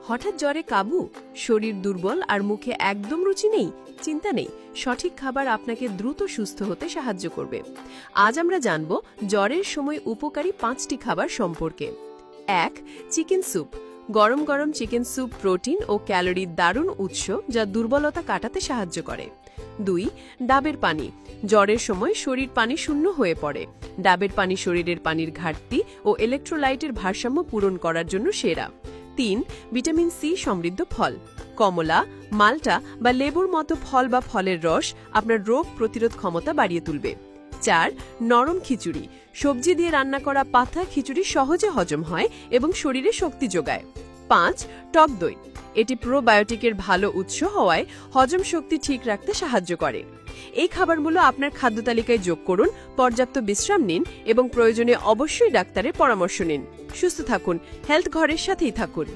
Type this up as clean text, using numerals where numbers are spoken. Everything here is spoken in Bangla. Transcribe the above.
হঠাৎ জ্বরে কাবু, শরীর দুর্বল আর মুখে একদম রুচি নেই? চিন্তা নেই, সঠিক খাবার আপনাকে দ্রুত সুস্থ হতে সাহায্য করবে। আজ আমরা জানব জ্বরের সময় উপকারী 5টি খাবার সম্পর্কে। 1. Chicken soup. গরম গরম চিকেন স্যুপ প্রোটিন ও ক্যালোরির দারুণ উৎস, যা দুর্বলতা কাটাতে সাহায্য করে। 2. ডাবের পানি। জ্বরের সময় শরীর পানি শূন্য হয়ে পড়ে। ডাবের পানি শরীরের পানির ঘাটতি ও ইলেকট্রোলাইটের ভারসাম্য পূরণ করার জন্য সেরা। 3. ভিটামিন সি সমৃদ্ধ ফল। কমলা, মাল্টা বা লেবুর মতো ফল বা ফলের রস আপনার রোগ প্রতিরোধ ক্ষমতা বাড়িয়ে তুলবে। 4. নরম খিচুড়ি। সবজি দিয়ে রান্না করা পাতলা খিচুড়ি সহজে হজম হয় এবং শরীরে শক্তি যোগায়। 5. টক দই। এটি প্রোবায়োটিকের ভালো উৎস হওয়ায় হজম শক্তি ঠিক রাখতে সাহায্য করে। এই খাবারগুলো আপনার খাদ্য তালিকায় যোগ করুন, পর্যাপ্ত বিশ্রাম নিন এবং প্রয়োজনে অবশ্যই ডাক্তারের পরামর্শ নিন। সুস্থ থাকুন, হেলথ ঘরের সাথেই থাকুন।